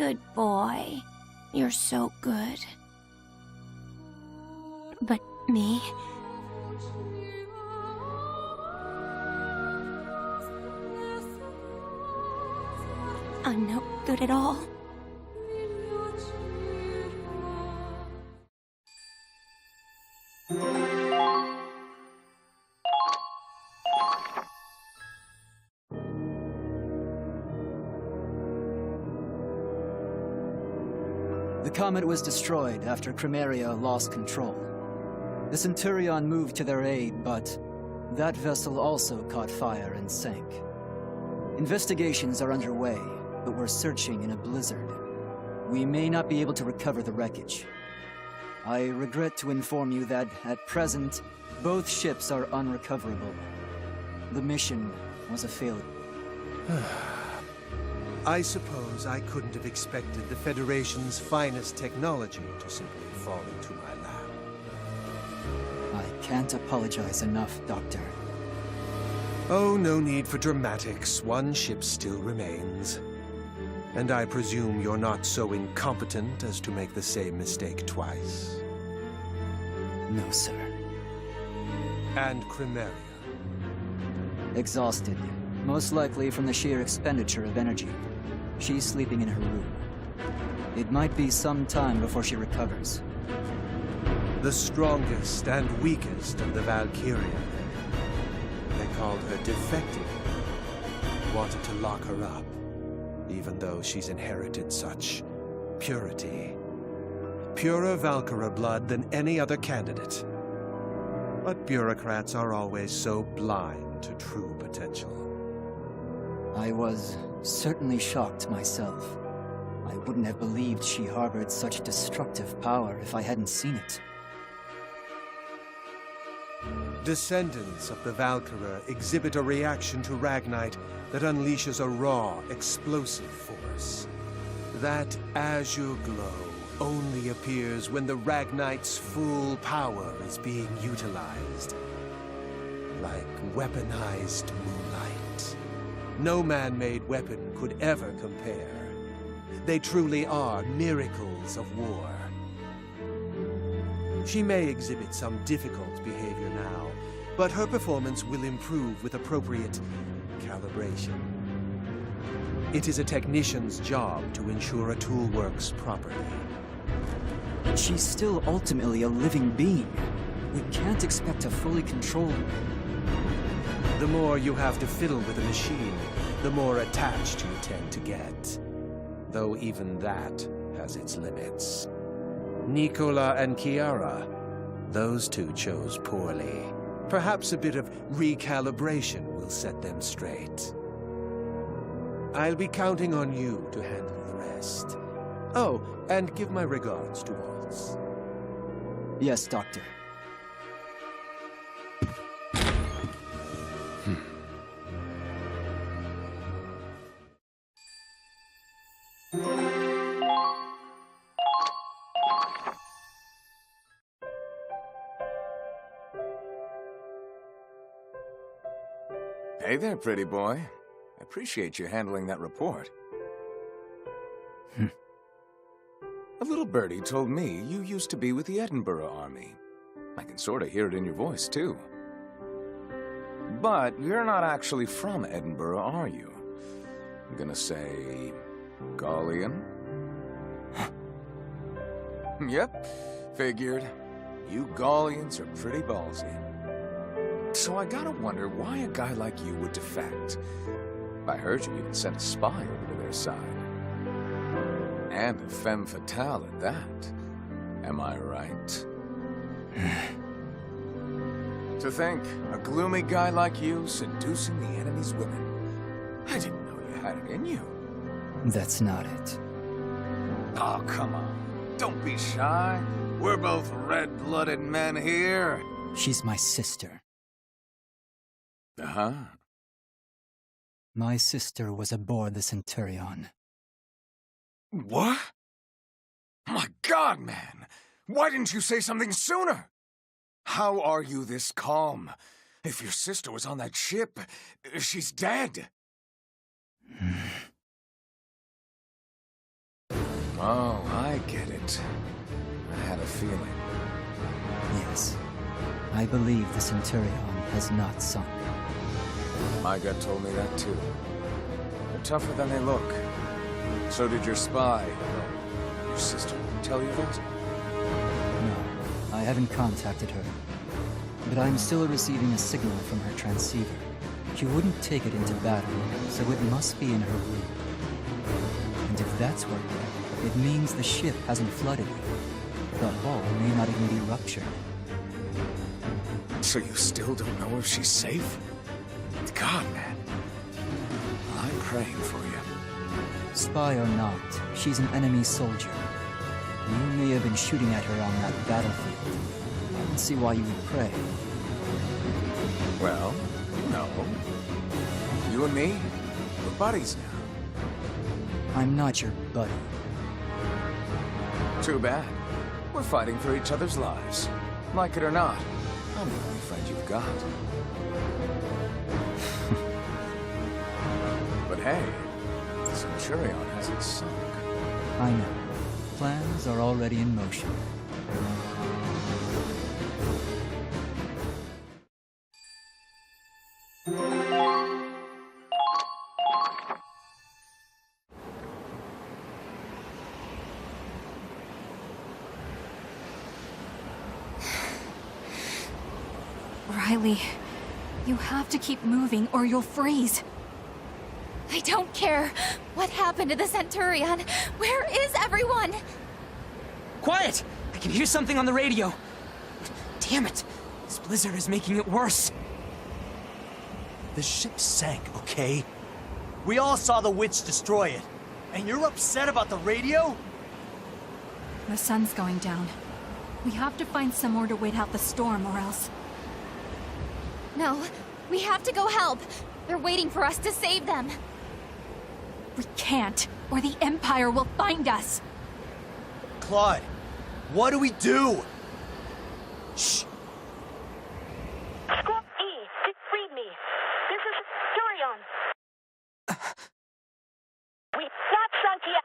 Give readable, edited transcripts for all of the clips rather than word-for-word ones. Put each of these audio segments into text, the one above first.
Good boy. You're so good. But me? I'm no good at all. The comet was destroyed after Crimeria lost control. The Centurion moved to their aid, but that vessel also caught fire and sank. Investigations are underway, but we're searching in a blizzard. We may not be able to recover the wreckage. I regret to inform you that, at present, both ships are unrecoverable. The mission was a failure. I suppose I couldn't have expected the Federation's finest technology to simply fall into my lap. I can't apologize enough, Doctor. Oh, no need for dramatics. One ship still remains. And I presume you're not so incompetent as to make the same mistake twice. No, sir. And Crimeria? Exhausted. Most likely from the sheer expenditure of energy. She's sleeping in her room. It might be some time before she recovers. The strongest and weakest of the Valkyria. They called her defective. Wanted to lock her up, even though she's inherited such purity. Purer Valkyria blood than any other candidate. But bureaucrats are always so blind to true potential. I was certainly shocked myself. I wouldn't have believed she harbored such destructive power if I hadn't seen it. Descendants of the Valkyria exhibit a reaction to Ragnite that unleashes a raw, explosive force. That azure glow only appears when the Ragnite's full power is being utilized. Like weaponized moonlight. No man-made weapon could ever compare. They truly are miracles of war. She may exhibit some difficult behavior now, but her performance will improve with appropriate calibration. It is a technician's job to ensure a tool works properly. She's still ultimately a living being. We can't expect to fully control her. The more you have to fiddle with a machine, the more attached you tend to get. Though even that has its limits. Nicola and Chiara, those two chose poorly. Perhaps a bit of recalibration will set them straight. I'll be counting on you to handle the rest. Oh, and give my regards to Waltz. Yes, Doctor. Hey there, pretty boy. I appreciate you handling that report. A little birdie told me you used to be with the Edinburgh Army. I can sort of hear it in your voice, too. But you're not actually from Edinburgh, are you? I'm gonna say... Gallian? Yep, figured. You Gallians are pretty ballsy. So I gotta wonder why a guy like you would defect. I heard you even sent a spy over to their side. And a femme fatale at that. Am I right? To think, a gloomy guy like you seducing the enemy's women. I didn't know you had it in you. That's not it. Oh, come on. Don't be shy. We're both red-blooded men here. She's my sister. Uh-huh. My sister was aboard the Centurion. What? My God, man! Why didn't you say something sooner? How are you this calm? If your sister was on that ship, she's dead. Oh, I get it. I had a feeling. Yes. I believe the Centurion has not sunk. My gut told me that too. They're tougher than they look. So did your spy, your sister, tell you that? No, I haven't contacted her. But I'm still receiving a signal from her transceiver. She wouldn't take it into battle, so it must be in her room. And if that's working, it means the ship hasn't flooded it. The hull may not even be ruptured. So you still don't know if she's safe? God, man. I'm praying for you. Spy or not, she's an enemy soldier. You may have been shooting at her on that battlefield. I don't see why you would pray. Well, no. You and me, we're buddies now. I'm not your buddy. Too bad. We're fighting for each other's lives. Like it or not, I'm the only friend you've got. But hey, the Centurion hasn't sunk. I know. Plans are already in motion. Riley, you have to keep moving or you'll freeze. I don't care. What happened to the Centurion? Where is everyone? Quiet! I can hear something on the radio. Damn it! This blizzard is making it worse. The ship sank, okay? We all saw the witch destroy it. And you're upset about the radio? The sun's going down. We have to find somewhere to wait out the storm or else... No, we have to go help. They're waiting for us to save them. We can't, or the Empire will find us. Claude, what do we do? Shh. Squad E, read me. This is Centurion. We've not sunk yet.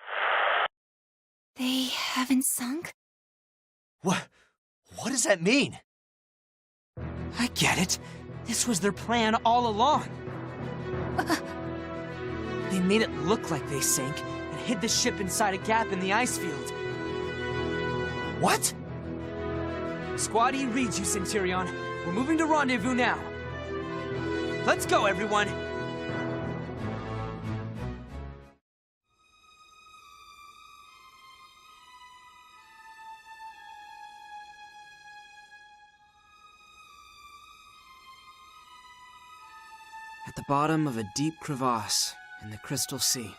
They haven't sunk? What does that mean? I get it. This was their plan all along. They made it look like they sank and hid the ship inside a gap in the ice field. What? Squad E reads you, Centurion. We're moving to rendezvous now. Let's go, everyone! At the bottom of a deep crevasse in the Crystal Sea.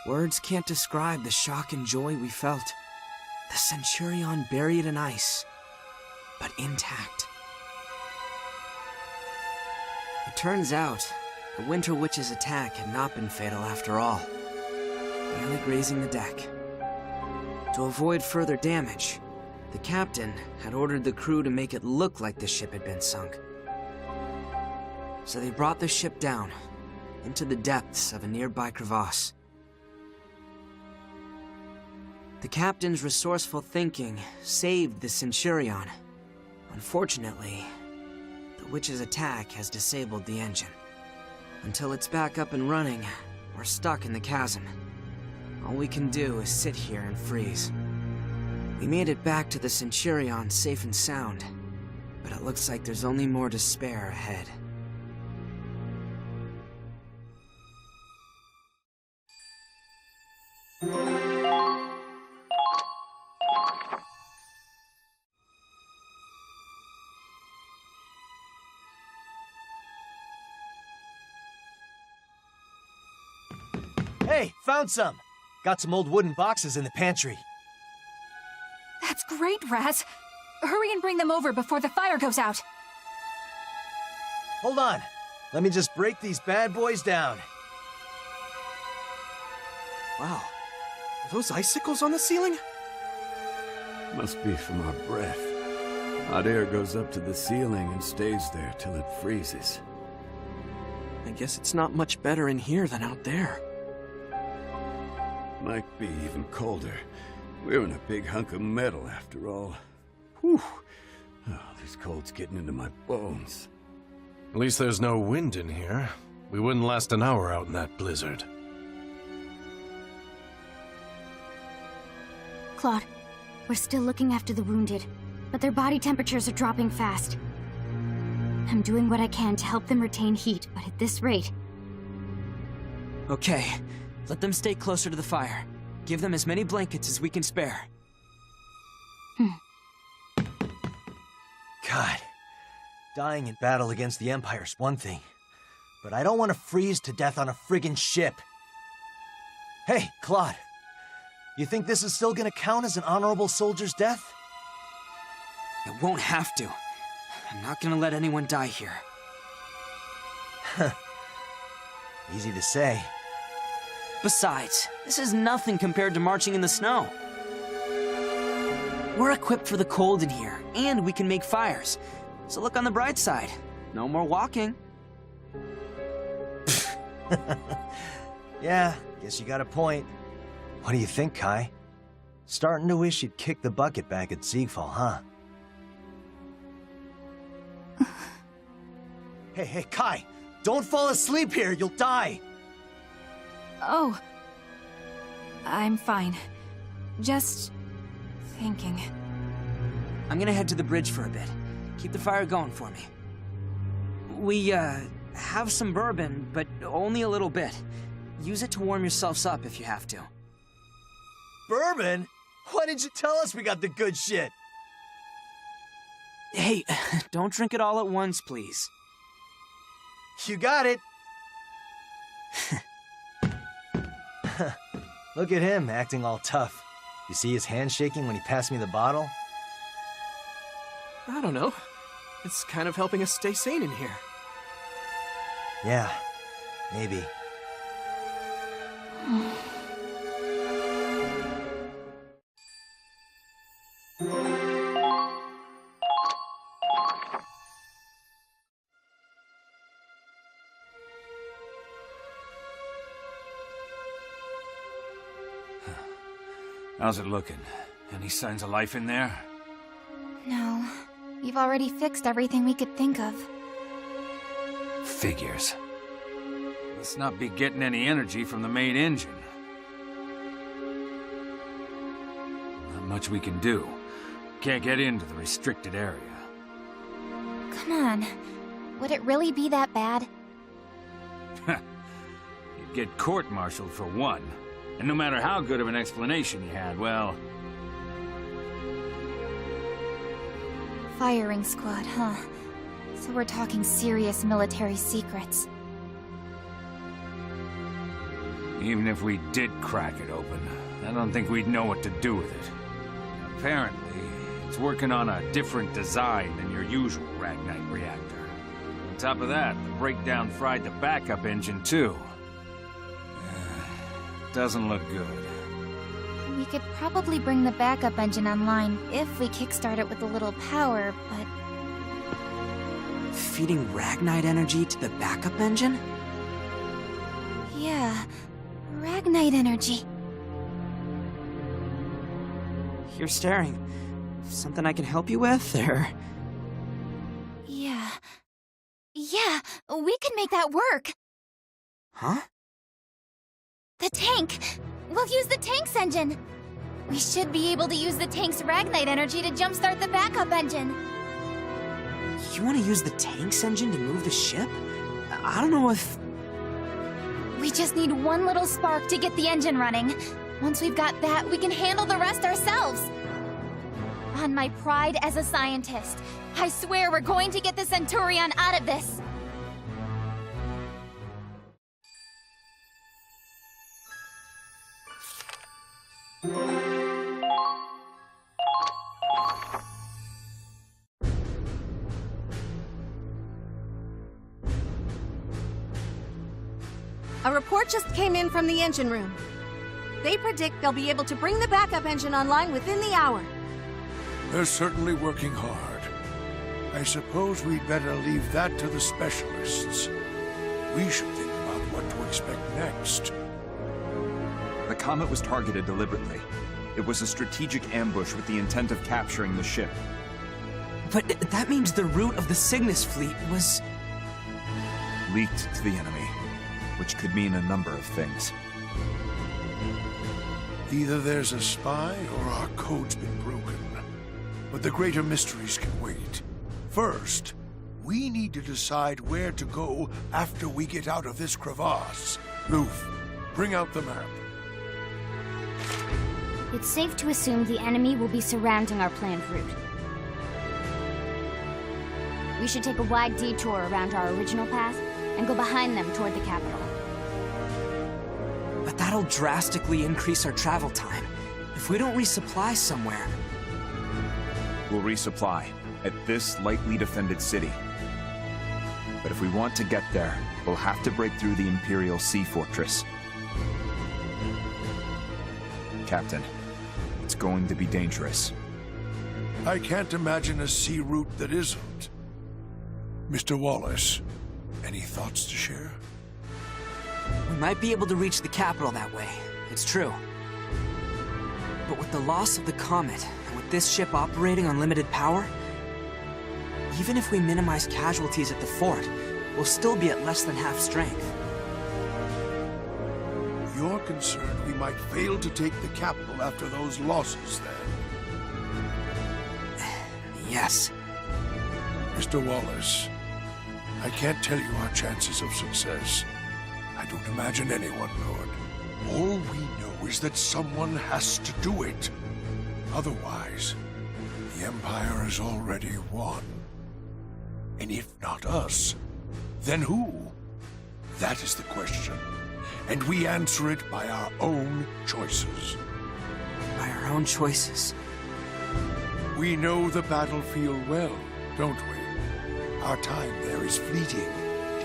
Words can't describe the shock and joy we felt. The Centurion buried in ice, but intact. It turns out, the Winter Witch's attack had not been fatal after all, merely grazing the deck. To avoid further damage, the captain had ordered the crew to make it look like the ship had been sunk. So they brought the ship down, into the depths of a nearby crevasse. The captain's resourceful thinking saved the Centurion. Unfortunately, the witch's attack has disabled the engine. Until it's back up and running, we're stuck in the chasm. All we can do is sit here and freeze. We made it back to the Centurion safe and sound, but it looks like there's only more despair ahead. Hey, found some. Got some old wooden boxes in the pantry. That's great, Raz. Hurry and bring them over before the fire goes out. Hold on. Let me just break these bad boys down. Wow. Are those icicles on the ceiling? Must be from our breath. Hot air goes up to the ceiling and stays there till it freezes. I guess it's not much better in here than out there. Might be even colder. We're in a big hunk of metal after all. Whew. Oh, this cold's getting into my bones. At least there's no wind in here. We wouldn't last an hour out in that blizzard. Claude, we're still looking after the wounded, but their body temperatures are dropping fast. I'm doing what I can to help them retain heat, but at this rate... Okay, let them stay closer to the fire. Give them as many blankets as we can spare. God, dying in battle against the Empire's one thing, but I don't want to freeze to death on a friggin' ship. Hey, Claude, you think this is still gonna count as an honorable soldier's death? It won't have to. I'm not gonna let anyone die here. Easy to say. Besides, this is nothing compared to marching in the snow. We're equipped for the cold in here, and we can make fires. So look on the bright side. No more walking. Yeah, guess you got a point. What do you think, Kai? Starting to wish you'd kicked the bucket back at Siegfall, huh? Hey, Kai! Don't fall asleep here, you'll die! Oh. I'm fine. Just... thinking. I'm gonna head to the bridge for a bit. Keep the fire going for me. We, have some bourbon, but only a little bit. Use it to warm yourselves up if you have to. Bourbon? Why didn't you tell us we got the good shit? Hey, don't drink it all at once, please. You got it! Look at him, acting all tough. You see his hand shaking when he passed me the bottle? I don't know. It's kind of helping us stay sane in here. Yeah, maybe. How's it looking? Any signs of life in there? No. We've already fixed everything we could think of. Figures. Let's not be getting any energy from the main engine. Not much we can do. Can't get into the restricted area. Come on. Would it really be that bad? You'd get court-martialed for one. And no matter how good of an explanation you had, well... Firing squad, huh? So we're talking serious military secrets. Even if we did crack it open, I don't think we'd know what to do with it. Apparently, it's working on a different design than your usual Ragnite reactor. On top of that, the breakdown fried the backup engine too. Doesn't look good. We could probably bring the backup engine online if we kickstart it with a little power, but... Feeding Ragnite energy to the backup engine? Yeah, Ragnite energy. You're staring. Something I can help you with, or...? Yeah, we can make that work. Huh? The tank! We'll use the tank's engine! We should be able to use the tank's Ragnite energy to jumpstart the backup engine. You want to use the tank's engine to move the ship? I don't know if... We just need one little spark to get the engine running. Once we've got that, we can handle the rest ourselves. On my pride as a scientist, I swear we're going to get the Centurion out of this. A report just came in from the engine room. They predict they'll be able to bring the backup engine online within the hour. They're certainly working hard. I suppose we'd better leave that to the specialists. We should think about what to expect next. The comet was targeted deliberately. It was a strategic ambush with the intent of capturing the ship. But that means the route of the Cygnus fleet was... leaked to the enemy, which could mean a number of things. Either there's a spy or our code's been broken. But the greater mysteries can wait. First, we need to decide where to go after we get out of this crevasse. Loof, bring out the map. It's safe to assume the enemy will be surrounding our planned route. We should take a wide detour around our original path and go behind them toward the capital. But that'll drastically increase our travel time. If we don't resupply somewhere... We'll resupply at this lightly defended city. But if we want to get there, we'll have to break through the Imperial Sea Fortress. Captain, it's going to be dangerous. I can't imagine a sea route that isn't. Mr. Wallace, any thoughts to share? We might be able to reach the capital that way. It's true. But with the loss of the comet, and with this ship operating on limited power, even if we minimize casualties at the fort, we'll still be at less than half strength. You're concerned we might fail to take the capital after those losses, then? Yes. Mr. Wallace, I can't tell you our chances of success. I don't imagine anyone could. All we know is that someone has to do it. Otherwise, the Empire has already won. And if not us, then who? That is the question. And we answer it by our own choices. By our own choices? We know the battlefield well, don't we? Our time there is fleeting,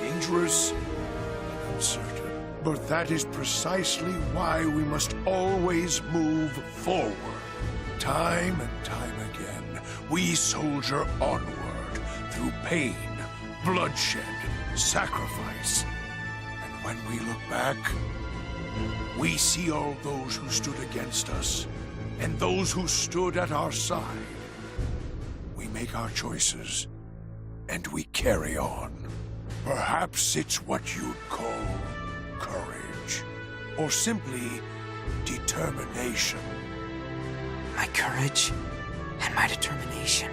dangerous, and uncertain. But that is precisely why we must always move forward. Time and time again, we soldier onward through pain, bloodshed, sacrifice. And when we look back, we see all those who stood against us and those who stood at our side. We make our choices, and we carry on. Perhaps it's what you'd call courage, or simply determination. My courage and my determination.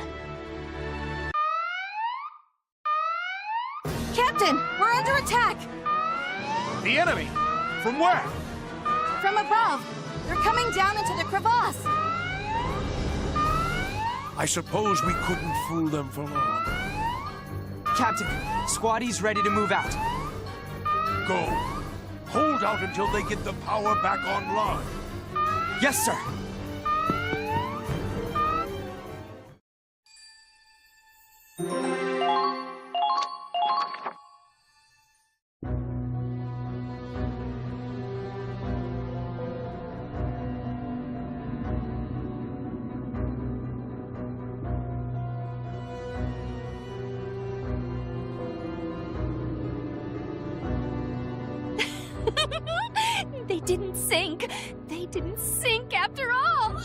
Captain, we're under attack! The enemy? From where? From above. They're coming down into the crevasse. I suppose we couldn't fool them for long. Captain, Squattie's ready to move out. Go. Hold out until they get the power back online. Yes, sir. They didn't sink. They didn't sink after all.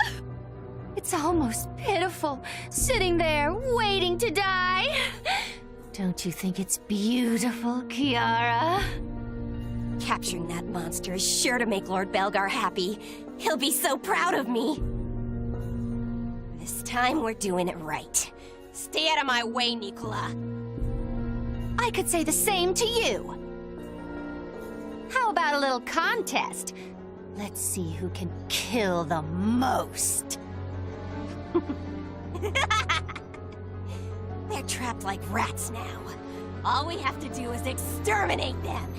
It's almost pitiful, sitting there waiting to die. Don't you think it's beautiful, Kiara? Capturing that monster is sure to make Lord Belgar happy. He'll be so proud of me. This time we're doing it right. Stay out of my way, Nicola. I could say the same to you. How about a little contest? Let's see who can kill the most. They're trapped like rats now. All we have to do is exterminate them.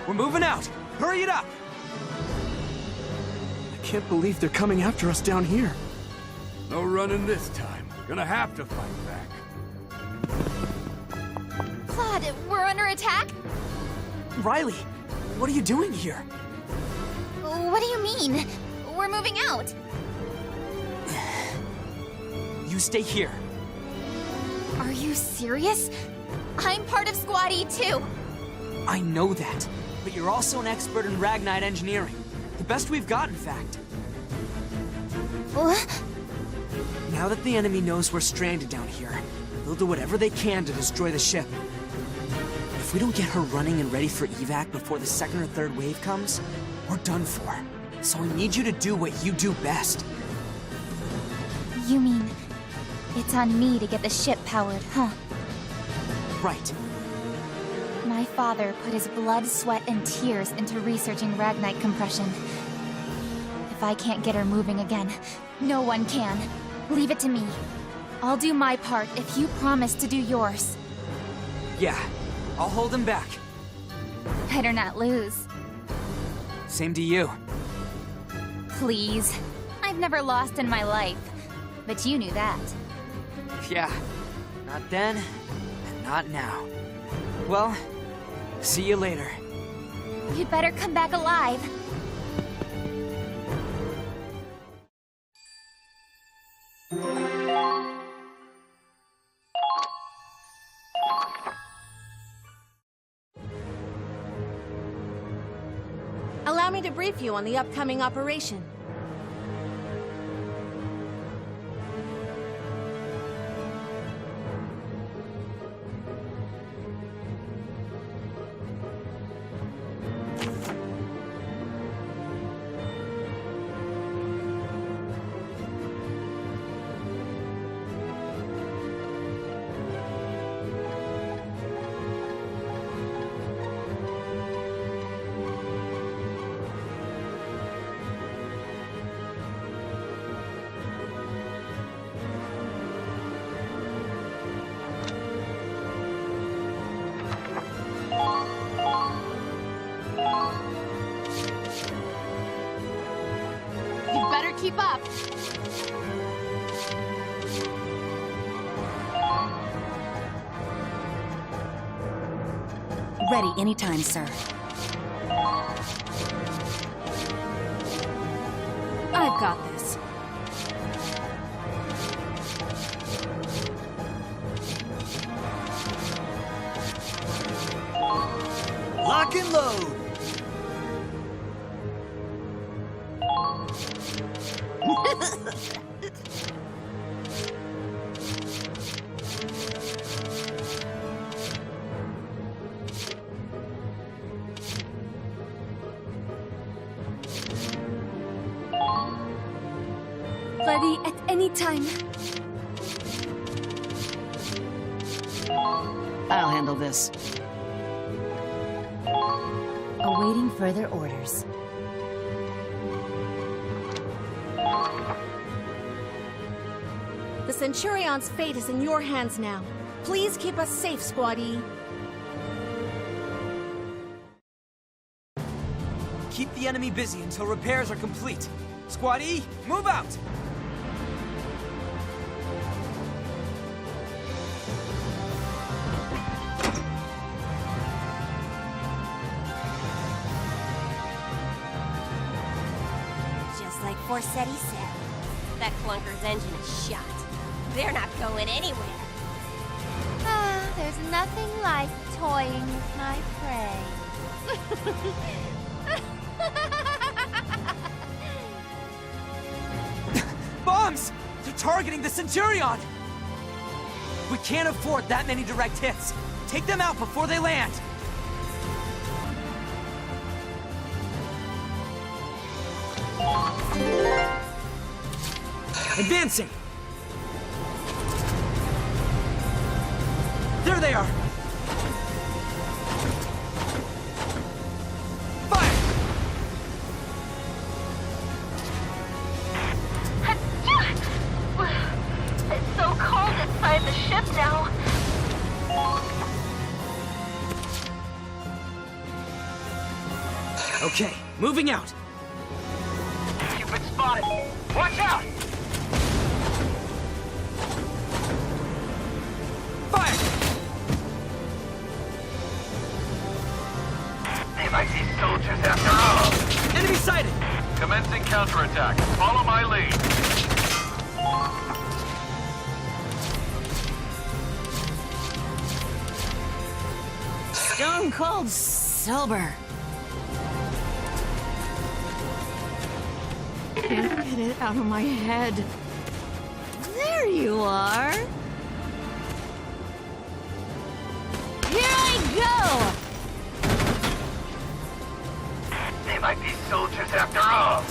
We're moving out! Hurry it up! I can't believe they're coming after us down here. No running this time. Gonna have to fight back. Claude, we're under attack? Riley, what are you doing here? What do you mean? We're moving out. You stay here. Are you serious? I'm part of Squad E too. I know that, but you're also an expert in Ragnite engineering. The best we've got, in fact. What? Now that the enemy knows we're stranded down here, they'll do whatever they can to destroy the ship. If we don't get her running and ready for evac before the second or third wave comes, we're done for. So I need you to do what you do best. You mean it's on me to get the ship powered, huh? Right. My father put his blood, sweat, and tears into researching Ragnite compression. If I can't get her moving again, no one can. Leave it to me. I'll do my part if you promise to do yours. Yeah, I'll hold him back. Better not lose. Same to you. Please. I've never lost in my life. But you knew that. Yeah, not then, and not now. Well, see you later. You'd better come back alive. Allow me to brief you on the upcoming operation. You'd better keep up. Ready anytime, sir. I've got this. Lock and load! Ready at any time. I'll handle this. Awaiting further orders. The Centurion's fate is in your hands now. Please keep us safe, Squad E. Keep the enemy busy until repairs are complete. Squad E, move out! Just like Forsetti said, that clunker's engine is shot. They're not going anywhere. Ah, there's nothing like toying with my prey. Bombs! They're targeting the Centurion! We can't afford that many direct hits. Take them out before they land! Advancing! There they are! It's so cold inside the ship now. Okay, moving out! You've been spotted. Watch out! They might be soldiers after all. Enemy sighted! Commencing counterattack. Follow my lead. Stone cold sober. Can't get it out of my head. There you are. Here I go! They might be soldiers after all.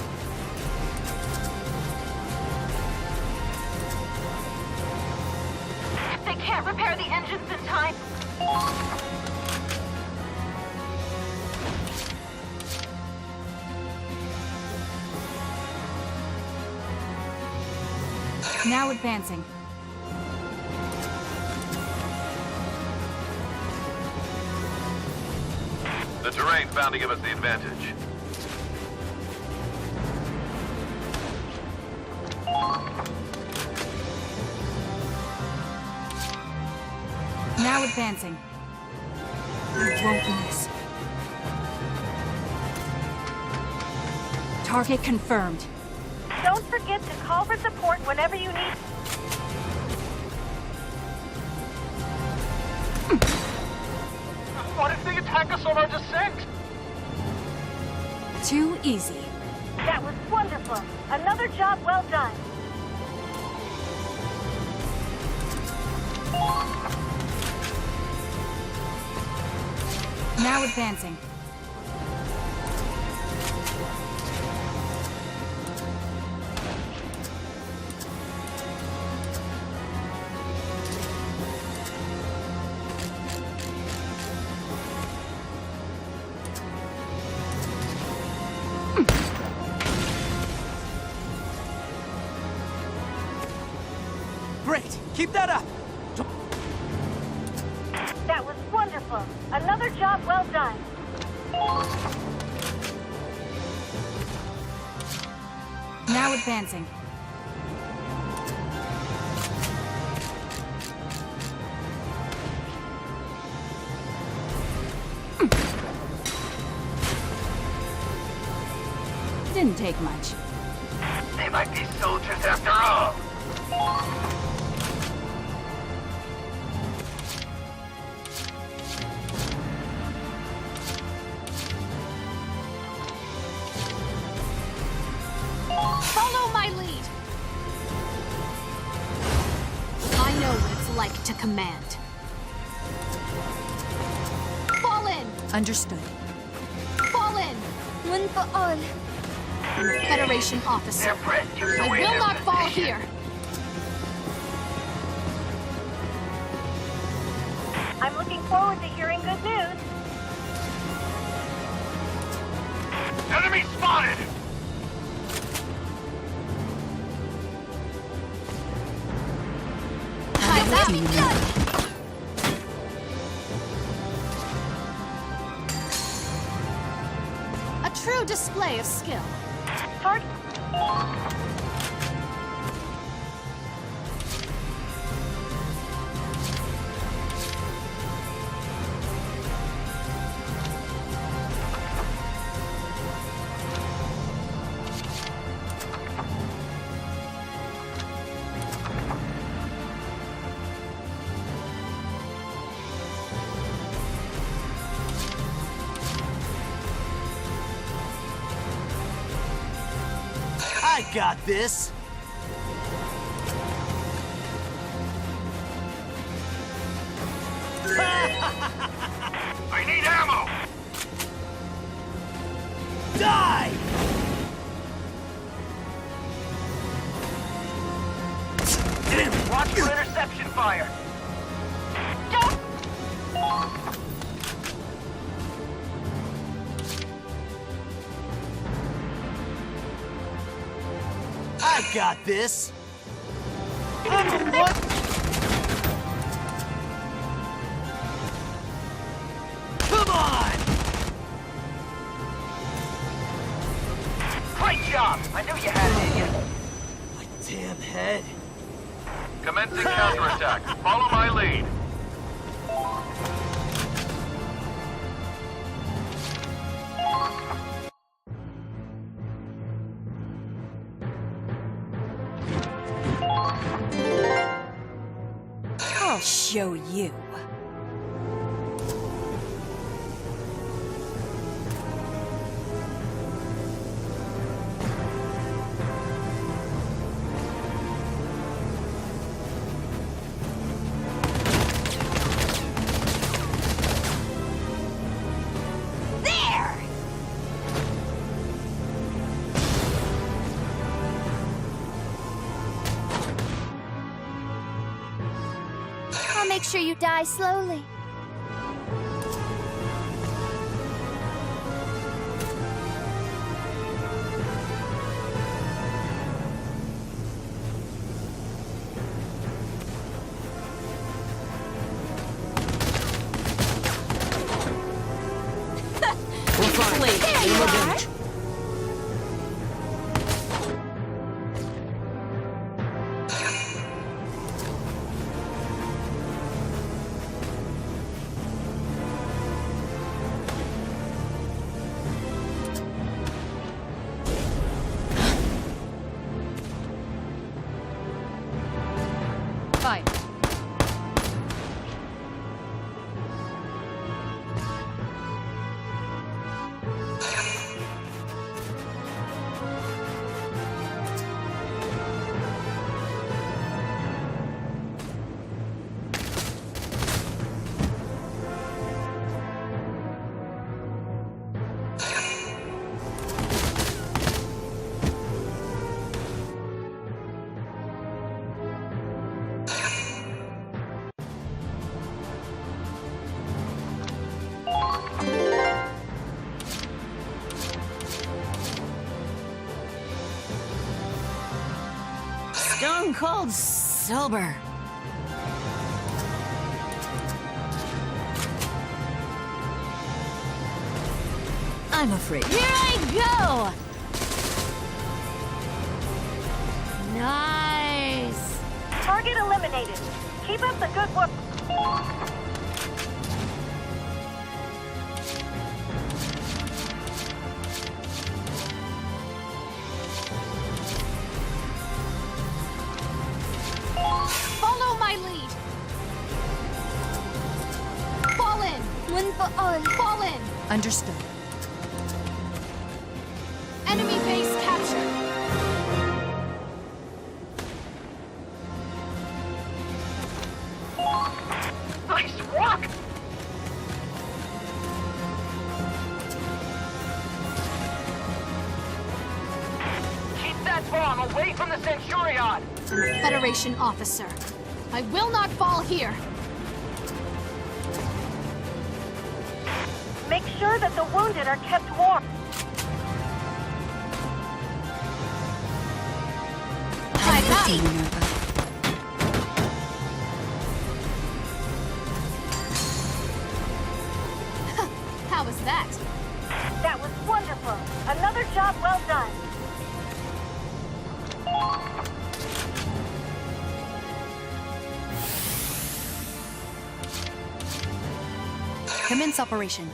They can't repair the engines in time. Now advancing. The terrain's bound to give us the advantage. Now advancing. I won't miss. Target confirmed. Don't forget to call for support whenever you need. What if they attack us on our descent? Too easy. That was wonderful. Another job well done. Now advancing. Great! Keep that up! That was wonderful. Another job well done. Now advancing. Didn't take much. They might be soldiers after all. Follow my lead. I know what it's like to command. Fall in. Understood. Fall in. One for all. I'm a Federation officer. I will not fall here. I'm looking forward to hearing good news. Enemy spotted! A true display of skill. Target. I got this! I need ammo! Die! Watch for interception fire. I got this! I'm a what? Come on! Great job! I knew you had it in you. My damn head. Commencing counterattack. Follow my lead. I'll show you. I'll make sure you die slowly. We're fine. There you are. Fine. Stone cold sober. I'm afraid. Here I go! Nice! Target eliminated. Keep up the good work. Follow my lead. Fall in. One for all. Fall in. Understood. Enemy base captured. Nice work! Keep that bomb away from the Centurion! I'm a Federation officer. I will not fall here. Make sure that the wounded are kept warm. Hi, buddy. How was that? That was wonderful. Another job well done. Commence operation.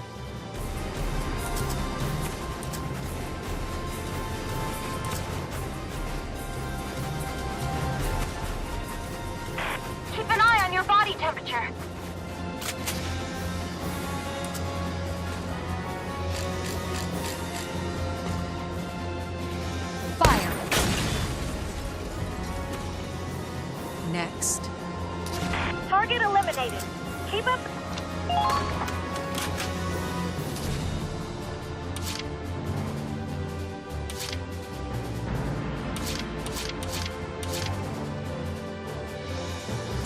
Keep an eye on your body temperature. Fire. Next. Target eliminated. Keep up.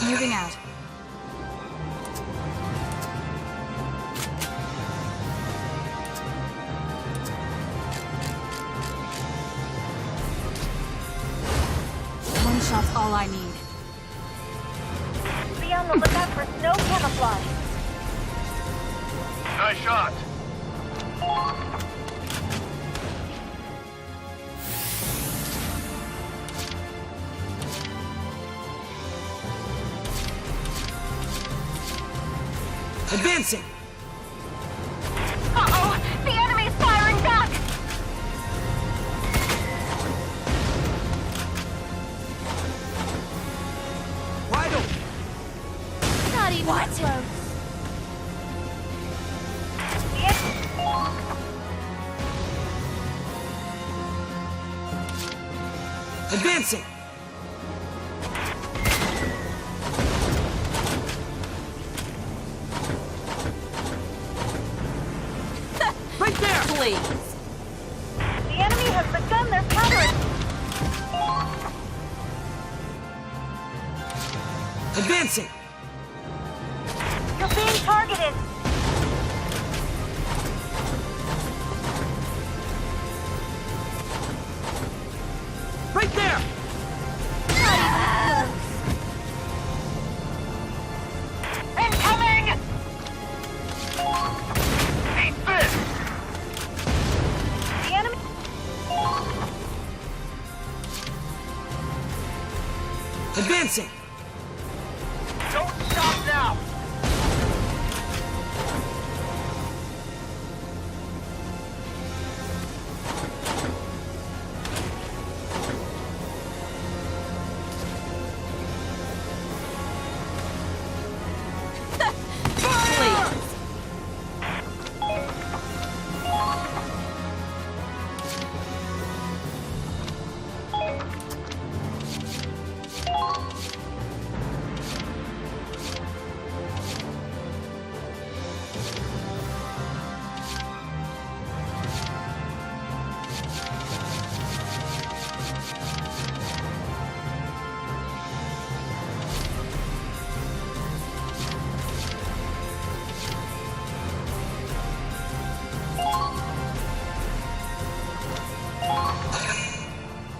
Moving out. One shot's all I need. Be on the lookout for snow camouflage. Nice shot! Advancing! Uh-oh! The enemy's firing back! Wide open! Not even close. Advancing! Right there! Please. The enemy has begun their counter. Advancing! You're being targeted! Right there! Incoming! Eat this! The enemy... Advancing! Don't stop now!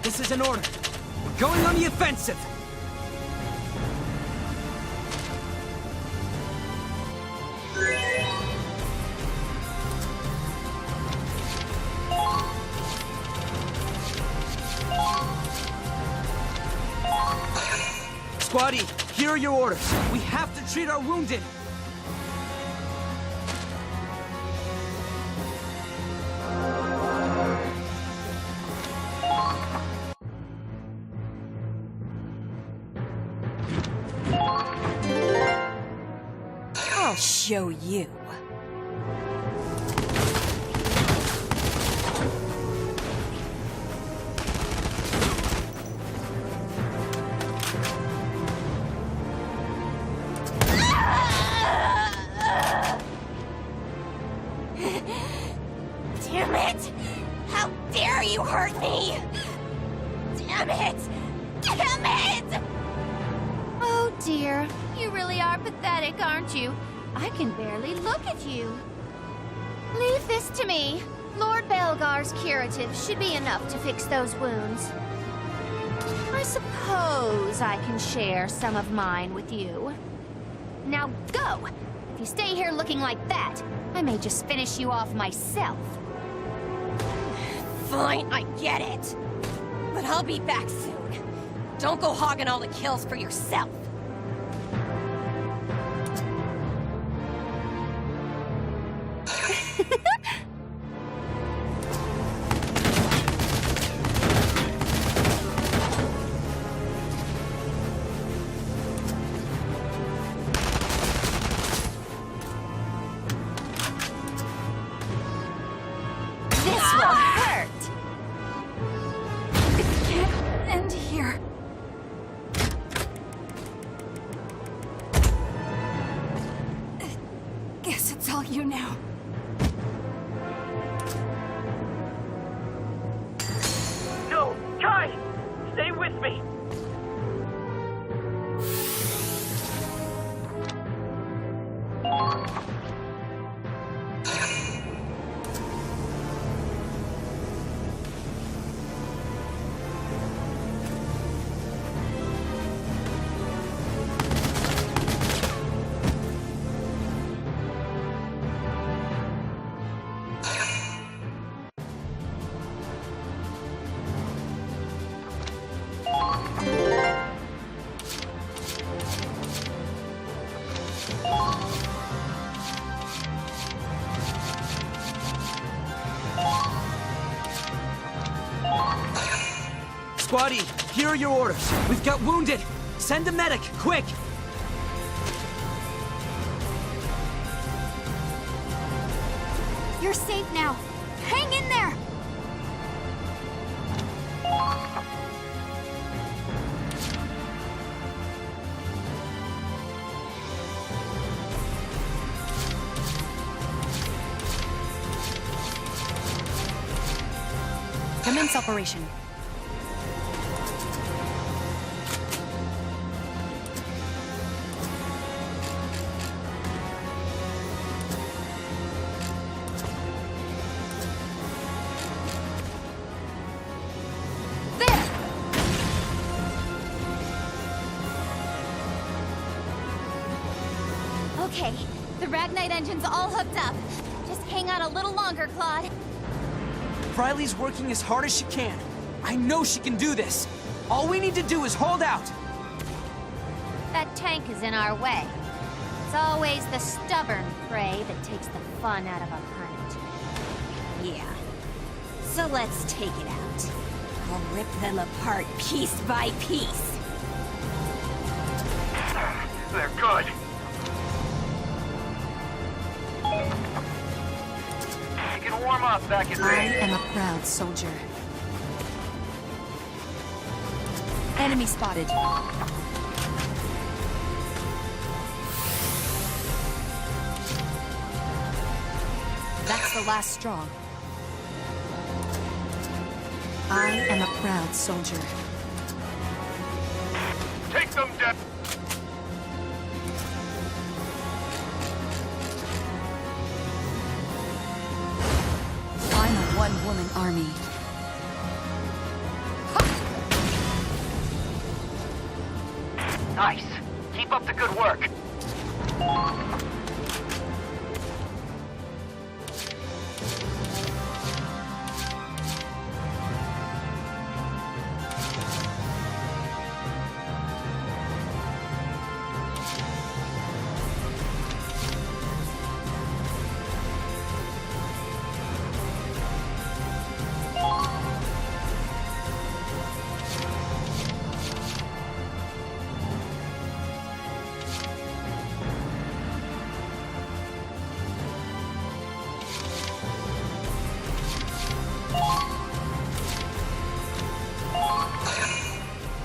This is an order. We're going on the offensive! Squaddy, here are your orders. We have to treat our wounded. I'll show you. Damn it! How dare you hurt me! Damn it! Damn it! Oh dear, you really are pathetic, aren't you? I can barely look at you. Leave this to me. Lord Belgar's curative should be enough to fix those wounds. I suppose I can share some of mine with you. Now go! If you stay here looking like that, I may just finish you off myself. Fine, I get it. But I'll be back soon. Don't go hogging all the kills for yourself. This will hurt! It can't end here. Guess it's all you now. No! Kai! Stay with me! Squaddy, here are your orders. We've got wounded. Send a medic, quick! You're safe now. Hang in there! Commence operation. Okay, the Ragnite engine's all hooked up. Just hang on a little longer, Claude. Riley's working as hard as she can. I know she can do this. All we need to do is hold out. That tank is in our way. It's always the stubborn prey that takes the fun out of a hunt. Yeah. So let's take it out. I'll rip them apart piece by piece. They're good. You can warm up back at I base. am a proud soldier. Enemy spotted. That's the last straw. I am a proud soldier. Take them down. I'm a one-woman army. Nice. Keep up the good work.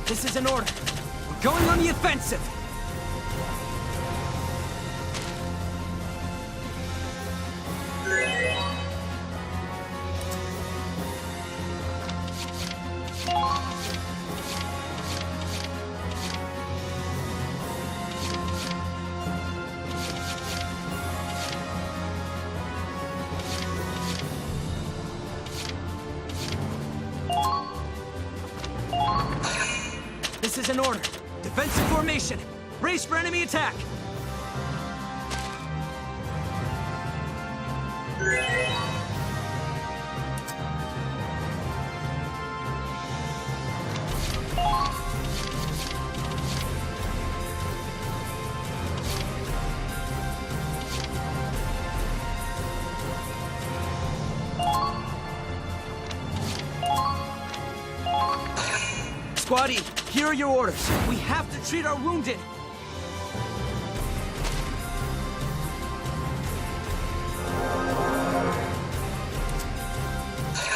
This is an order. We're going on the offensive. This is an order. Defensive formation. Brace for enemy attack. Squaddy, here are your orders. We have to treat our wounded.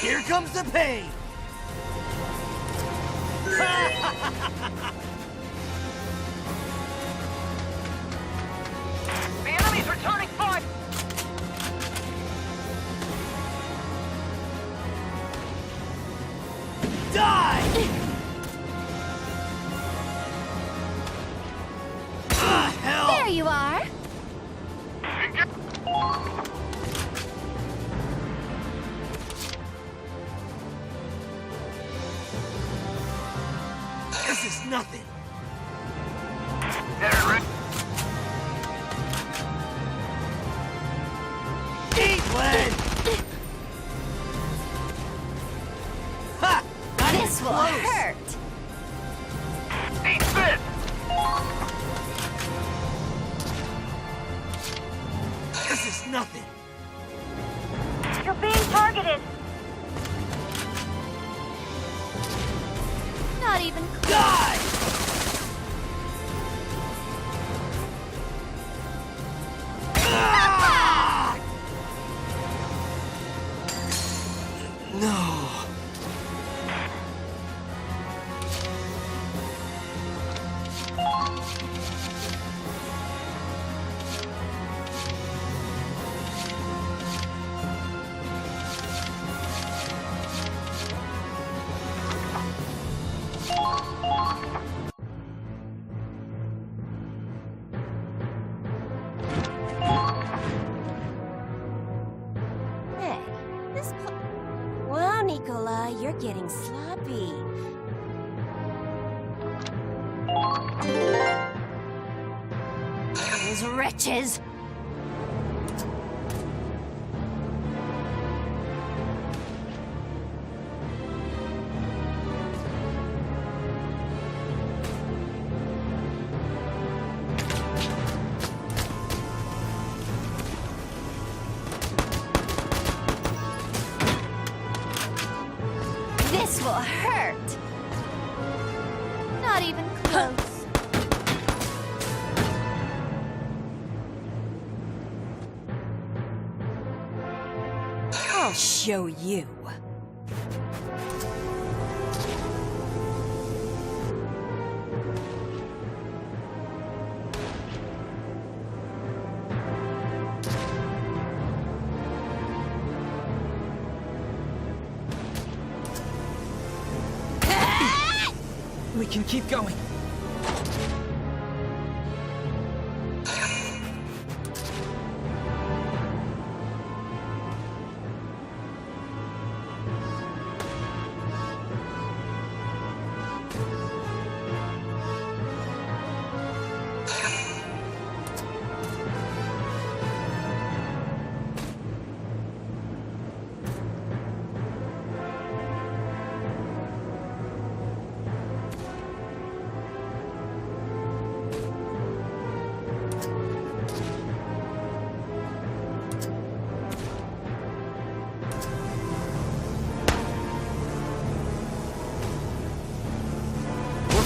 Here comes the pain! The enemy's returning fire! Die! There you are. This is nothing! England! Ha! This will hurt. Eat this! This is nothing! You're being targeted. Not even close. Die! Ah! No. Hey, this Wow, Nicola, you're getting sloppy. Those wretches! This will hurt! Not even close. I'll show you. We can keep going.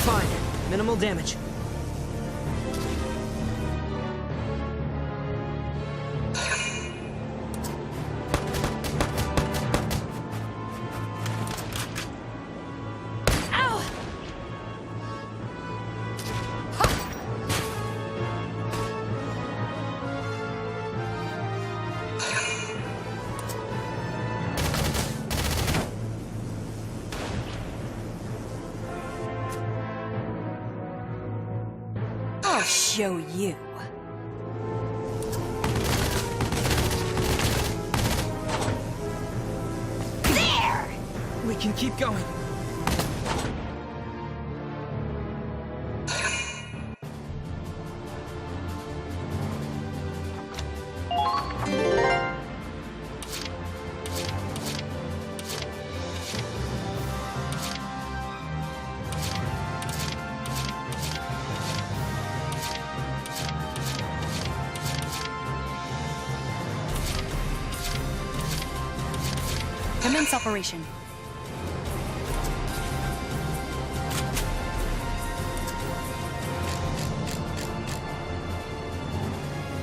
Fine. Minimal damage. I'll show you. There! We can keep going. Commence operation.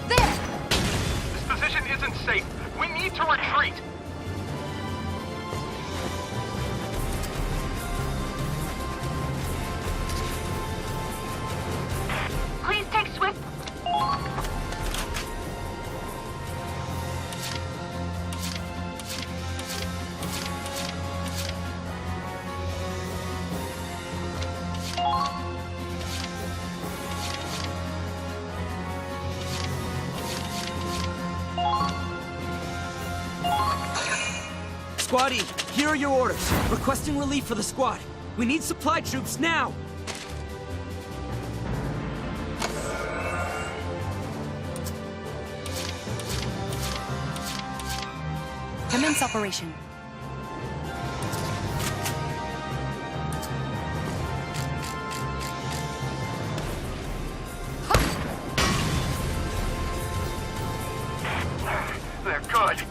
This position isn't safe. We need to retreat. Please take swift. Squad E, here are your orders. Requesting relief for the squad. We need supply troops now! Commence operation. They're good.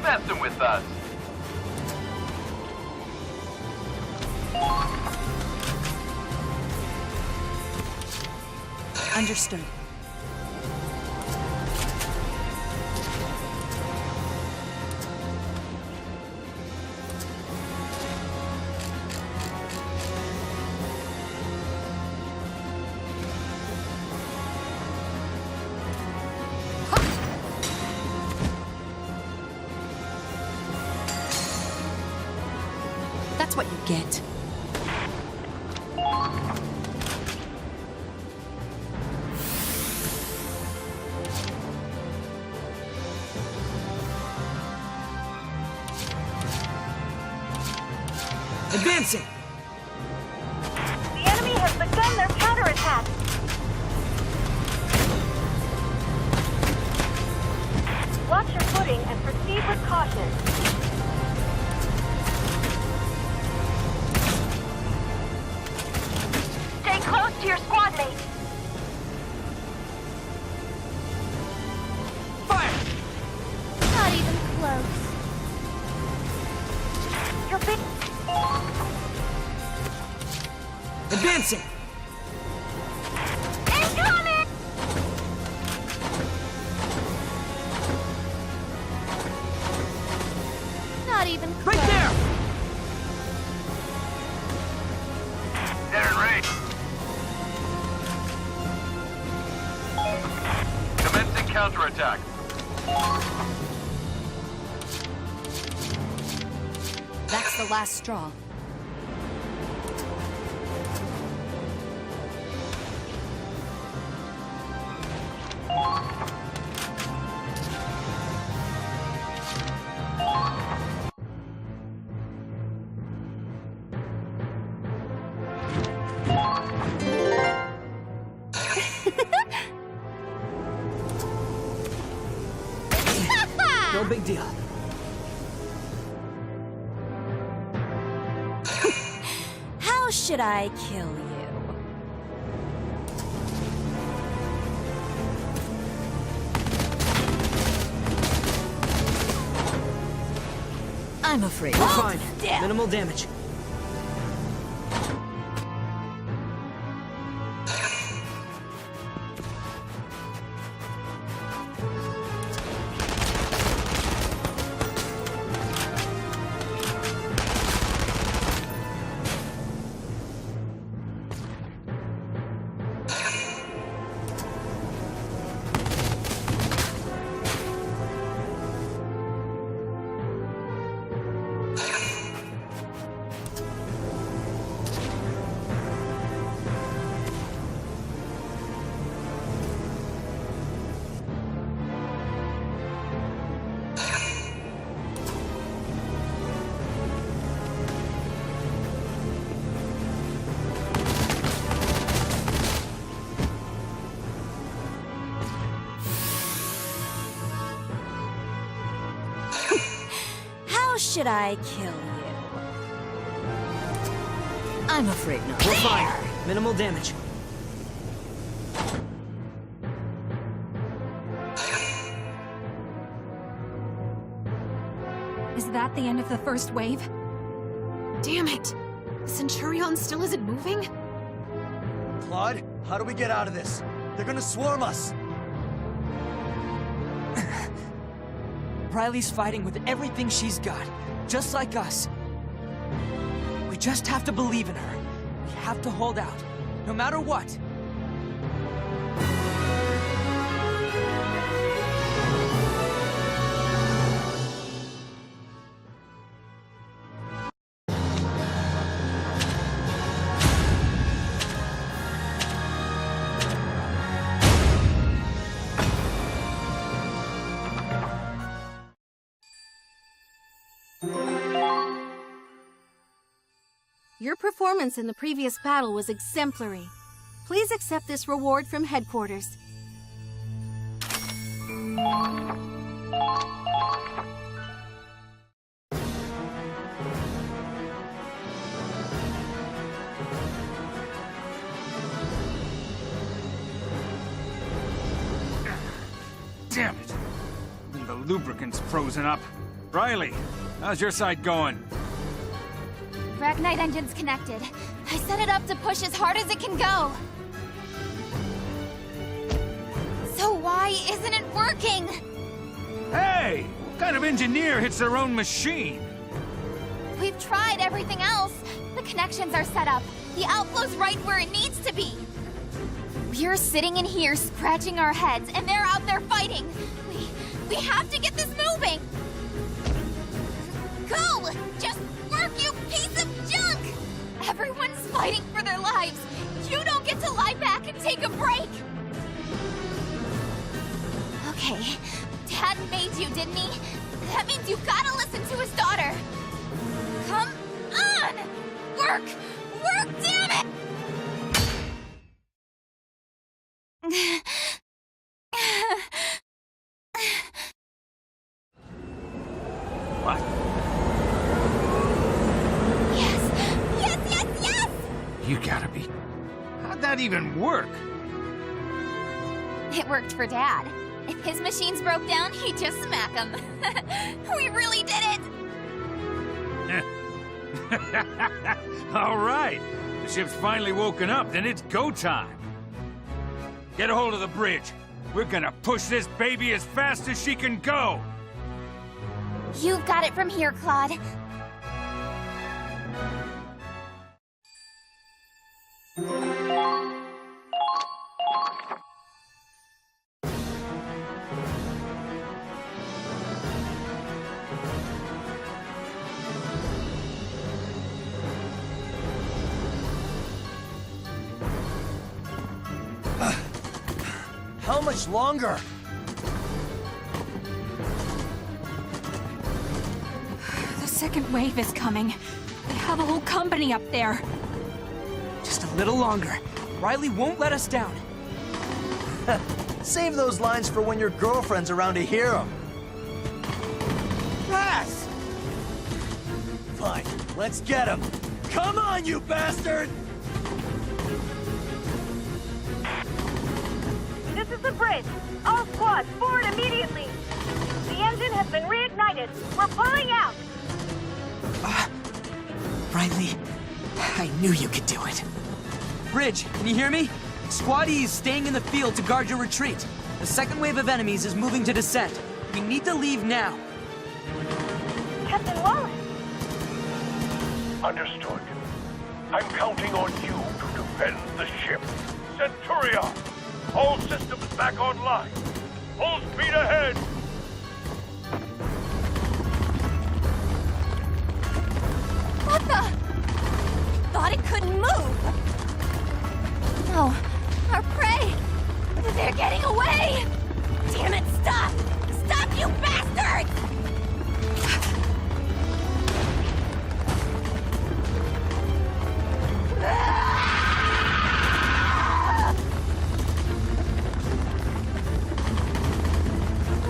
Messing with us. Understood. That's what you get. Advancing! The enemy has begun their counterattack. Watch your footing and proceed with caution. Stay close to your squad mate. Fire! Not even close. You're big. Advancing! Incoming! Not even close. Right there! They're in range. Commencing counterattack. That's the last straw. No big deal. How should I kill you? I'm afraid. We're fine. Minimal damage. How should I kill you? I'm afraid not. We're fine. Minimal damage. Is that the end of the first wave? Damn it! The Centurion still isn't moving? Claude, how do we get out of this? They're gonna swarm us! Riley's fighting with everything she's got, just like us. We just have to believe in her. We have to hold out, no matter what. Your performance in the previous battle was exemplary. Please accept this reward from headquarters. Damn it! And the lubricant's frozen up. Riley, how's your side going? Ragnite engine's connected. I set it up to push as hard as it can go. So why isn't it working? Hey! What kind of engineer hits their own machine? We've tried everything else. The connections are set up. The outflow's right where it needs to be. We're sitting in here scratching our heads, and they're out there fighting. We have to get this moving. Go! Just work, you piece of junk! Everyone's fighting for their lives. You don't get to lie back and take a break. Okay, Dad made you, didn't he? That means you gotta listen to his daughter. Come on! Work! Work, damn it! What? Yes! Yes, yes, yes! You gotta be... How'd that even work? It worked for Dad. If his machines broke down, he'd just smack them. We really did it! All right. The ship's finally woken up, then it's go time. Get a hold of the bridge. We're gonna push this baby as fast as she can go. You've got it from here, Claude. How much longer? The second wave is coming. They have a whole company up there. Just a little longer. Riley won't let us down. Save those lines for when your girlfriend's around to hear them. Pass! Fine, let's get him. Come on, you bastard! This is the bridge. All squads, forward immediately. The engine has been reignited. We're pulling out. Riley, I knew you could do it. Bridge, can you hear me? Squad E is staying in the field to guard your retreat. The second wave of enemies is moving to descent. We need to leave now. Captain Wallace. Understood. I'm counting on you to defend the ship. Centurion! All systems back online. Full speed ahead! What the? Thought it couldn't move. No, our prey. They're getting away. Damn it, stop! Stop, you bastards!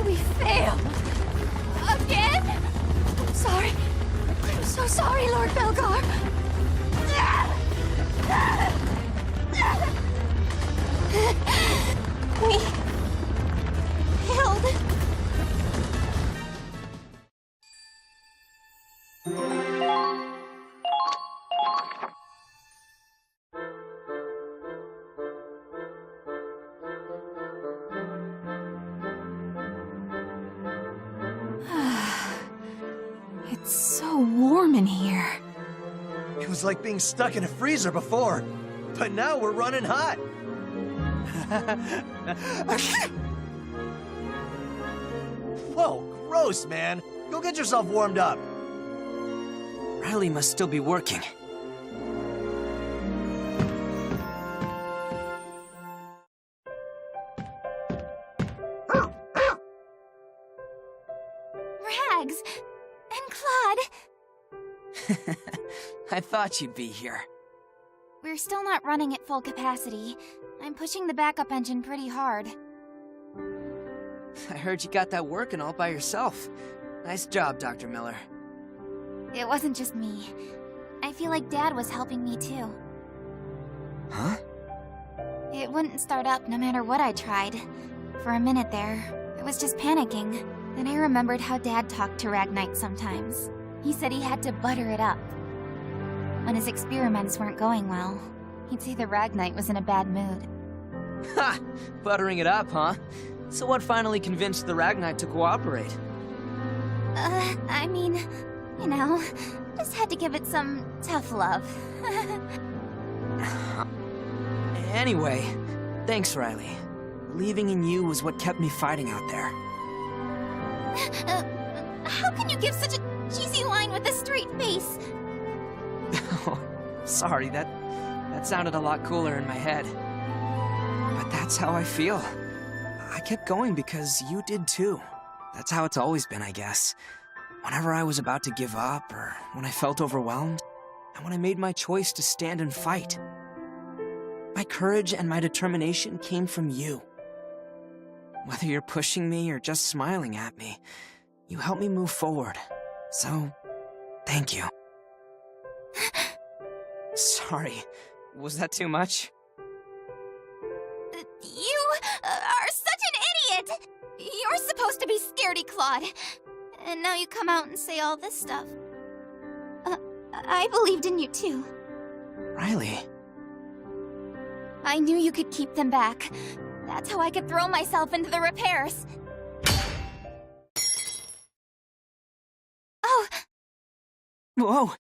We failed. Again? I'm sorry. I'm so sorry, Lord Belgar. We failed. It's so warm in here. It was like being stuck in a freezer before, but now we're running hot. Whoa, gross, man. Go get yourself warmed up. Riley must still be working. Rags and Claude. I thought you'd be here. We're still not running at full capacity. I'm pushing the backup engine pretty hard. I heard you got that working all by yourself. Nice job, Dr. Miller. It wasn't just me. I feel like Dad was helping me too. Huh? It wouldn't start up no matter what I tried. For a minute there, I was just panicking. Then I remembered how Dad talked to Ragnite sometimes. He said he had to butter it up. When his experiments weren't going well, he'd say the Ragnite was in a bad mood. Ha! Buttering it up, huh? So what finally convinced the Ragnite to cooperate? I mean, you know, just had to give it some tough love. Anyway, thanks, Riley. Believing in you was what kept me fighting out there. How can you give such a cheesy line with a straight face? Sorry, that sounded a lot cooler in my head. But that's how I feel. I kept going because you did too. That's how it's always been, I guess. Whenever I was about to give up, or when I felt overwhelmed, And when I made my choice to stand and fight, my courage and my determination came from you. Whether you're pushing me or just smiling at me, you helped me move forward. So, thank you. Sorry, was that too much? You are such an idiot! You're supposed to be scaredy Claude. And now you come out and say all this stuff. I believed in you too. Riley. I knew you could keep them back. That's how I could throw myself into the repairs. Oh! Whoa!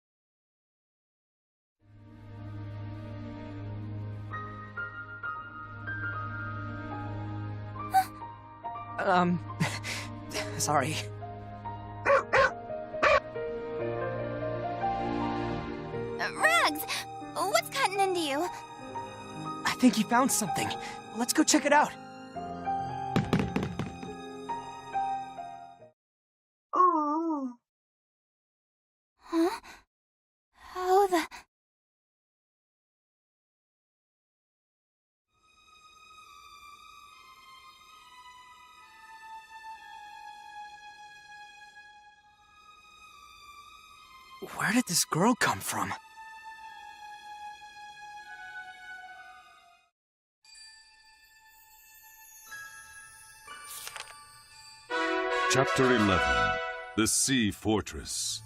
Sorry. Rags! What's cutting into you? I think he found something. Let's go check it out. Oh. Huh? How the... Where did this girl come from? Chapter 11, The Sea Fortress.